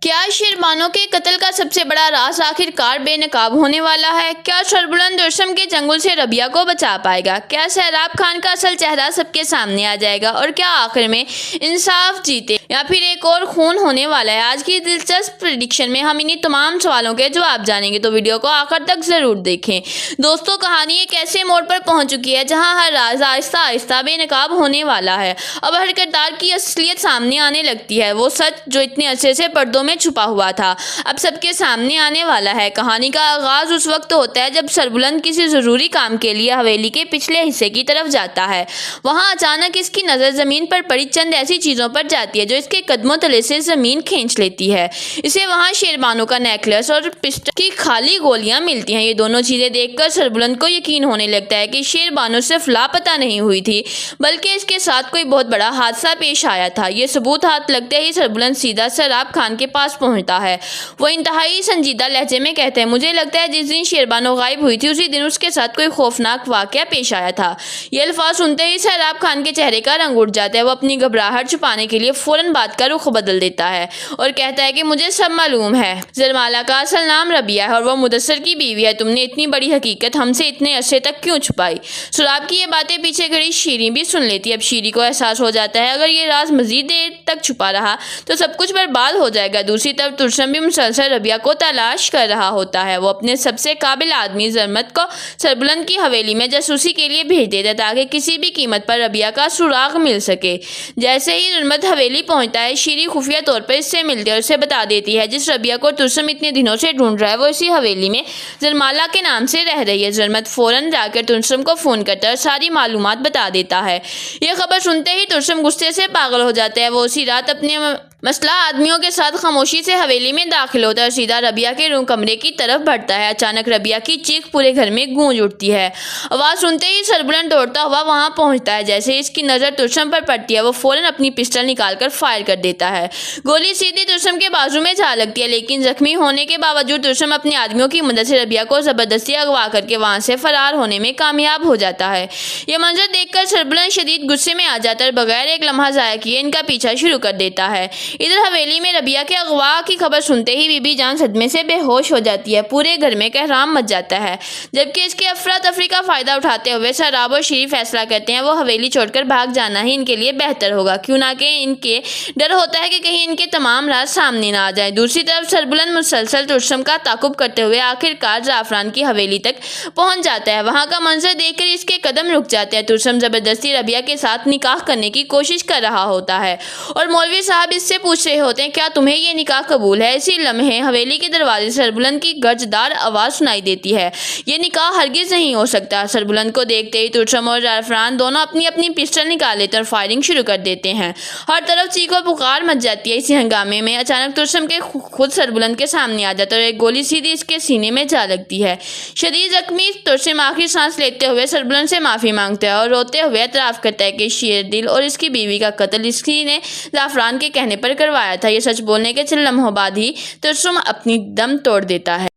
کیا شیربانو کے قتل کا سب سے بڑا راز آخر کار بے نقاب ہونے والا ہے؟ کیا سربلند درسم کے چنگل سے ربیہ کو بچا پائے گا؟ کیا سیراب خان کا اصل چہرہ سب کے سامنے آ جائے گا؟ اور کیا آخر میں انصاف جیتے یا پھر ایک اور خون ہونے والا ہے؟ آج کی دلچسپ پریڈکشن میں ہم انہی تمام سوالوں کے جواب جانیں گے، تو ویڈیو کو آخر تک ضرور دیکھیں۔ دوستو، کہانی ایک ایسے موڑ پر پہنچ چکی ہے جہاں ہر راز آہستہ آہستہ بے نقاب ہونے والا ہے۔ اب ہر کردار کی اصلیت سامنے آنے لگتی ہے۔ وہ سچ جو اتنے عرصے سے پردوں میں چھپا ہوا تھا اب سب کے سامنے آنے والا ہے۔ کہانی کا آغاز اس وقت ہوتا ہے جب سربلند کسی ضروری کام کے لیے حویلی کے پچھلے حصے کی طرف جاتا ہے۔ وہاں اچانک اس کی نظر زمین پر پڑی چند ایسی چیزوں پر جاتی ہے جو اس کے قدموں تلے سے زمین کھینچ لیتی ہے۔ اسے وہاں شیربانو کا نیکلس اور پسٹل کی خالی گولیاں ملتی ہیں۔ یہ دونوں چیزیں دیکھ کر سربلند کو یقین ہونے لگتا ہے کہ شیربانو صرف لاپتہ نہیں ہوئی تھی بلکہ اس کے ساتھ کوئی بہت بڑا حادثہ پیش آیا تھا۔ یہ ثبوت ہاتھ لگتے ہی سربلند سیدھا سیراب خان کے پاس پہنچتا ہے۔ وہ انتہائی سنجیدہ لہجے میں کہتے ہیں، مجھے لگتا ہے جس دن شیربانو غائب ہوئی تھی اسی دن اس کے ساتھ کوئی خوفناک واقعہ پیش آیا تھا۔ یہ الفاظ سنتے ہی سیراب خان کے چہرے کا رنگ اٹھ جاتا ہے۔ وہ اپنی گھبراہٹ چھپانے کے لیے فوراً بات کا رخ بدل دیتا ہے اور کہتا ہے کہ مجھے سب معلوم ہے۔ زرمالہ کا اصل نام ربیہ ہے اور وہ مدثر کی بیوی ہے۔ تم نے اتنی بڑی حقیقت ہم سے اتنے عرصے تک کیوں چھپائی؟ سراب کی یہ باتیں پیچھے کھڑی شیریں بھی سن لیتی ہے۔ اب شیری کو احساس ہو جاتا ہے اگر یہ راز مزید دیر تک چھپا رہا تو سب کچھ برباد ہو جائے گا۔ دوسری طرف ترسم بھی مسلسل ربیہ کو تلاش کر رہا ہوتا ہے۔ وہ اپنے سب سے قابل آدمی زرمت کو سربلند کی حویلی میں جاسوسی کے لیے بھیج دیتا ہے تاکہ کسی بھی قیمت پر ربیہ کا سراغ مل سکے۔ جیسے ہی زرمت حویلی پہنچتا ہے، شیری خفیہ طور پر اس سے ملتی ہے اور اسے بتا دیتی ہے جس ربیہ کو ترسم اتنے دنوں سے ڈھونڈ رہا ہے وہ اسی حویلی میں زرمالہ کے نام سے رہ رہی ہے۔ زرمت فوراً جا کر ترسم کو فون کرتا ہے اور ساری معلومات بتا دیتا ہے۔ یہ خبر سنتے ہی ترسم غصے سے پاگل ہو جاتا ہے۔ وہ اسی رات اپنے مسلح آدمیوں کے ساتھ خاموشی سے حویلی میں داخل ہوتا ہے اور سیدھا ربیہ کے روم کمرے کی طرف بڑھتا ہے۔ اچانک ربیہ کی چیخ پورے گھر میں گونج اٹھتی ہے۔ آواز سنتے ہی سربلند دوڑتا ہوا وہاں پہنچتا ہے۔ جیسے ہی اس کی نظر ترسم پر پڑتی ہے وہ فوراً اپنی پسٹل نکال کر فائر کر دیتا ہے۔ گولی سیدھی ترسم کے بازو میں جا لگتی ہے، لیکن زخمی ہونے کے باوجود ترسم اپنے آدمیوں کی مدد سے ربیہ کو زبردستی اغوا کر کے وہاں سے فرار ہونے میں کامیاب ہو جاتا ہے۔ یہ منظر دیکھ کر سربلند شدید غصے میں آ جاتا ہے اور بغیر ایک لمحہ ضائع کیے ان کا پیچھا شروع کر دیتا ہے۔ ادھر حویلی میں ربیہ کے اغوا کی خبر سنتے ہی بی بی جان صدمے سے بے ہوش ہو جاتی ہے۔ پورے گھر میں کہرام مچ جاتا ہے، جبکہ اس کے افراتفری کا فائدہ اٹھاتے ہوئے سراب اور شیری فیصلہ کرتے ہیں وہ حویلی چھوڑ کر بھاگ جانا ہی ان کے لیے بہتر ہوگا، کیوں نہ کہ ان کے ڈر ہوتا ہے کہ کہیں ان کے تمام راز سامنے نہ آ جائیں۔ دوسری طرف سربلند مسلسل ترسم کا تعاقب کرتے ہوئے آخر کار زعفران کی حویلی تک پہنچ جاتا ہے۔ وہاں کا منظر دیکھ کر اس کے قدم رک جاتے ہیں۔ ترسم زبردستی ربیہ کے ساتھ نکاح کرنے کی کوشش کر رہا ہوتا ہے اور مولوی صاحب اس سے پوچھ رہے ہوتے ہیں کیا تمہیں یہ نکاح قبول ہے؟ اسی لمحے حویلی کے دروازے سے سربلند کی گرجدار آواز سنائی دیتی ہے، یہ نکاح ہرگز نہیں ہو سکتا۔ سربلند کو دیکھتے ہی ترسم اور زعفران دونوں اپنی اپنی پسٹل نکال لیتے اور فائرنگ شروع کر دیتے ہیں۔ ہر طرف چیخ و پکار مچ جاتی ہے۔ اسی ہنگامے میں اچانک ترسم کے خود سربلند کے سامنے آ جاتا ہے اور ایک گولی سیدھی اس کے سینے میں جا لگتی ہے۔ شدید زخمی ترسم آخری سانس لیتے ہوئے سربلند سے معافی مانگتا ہے اور روتے ہوئے اعتراف کرتا ہے کہ شیردل اور اس کی بیوی کا قتل اسی نے زعفران کے کہنے پر کروایا تھا۔ یہ سچ بولنے کے چند لمحوں بعد ہی ترسم اپنی دم توڑ دیتا ہے۔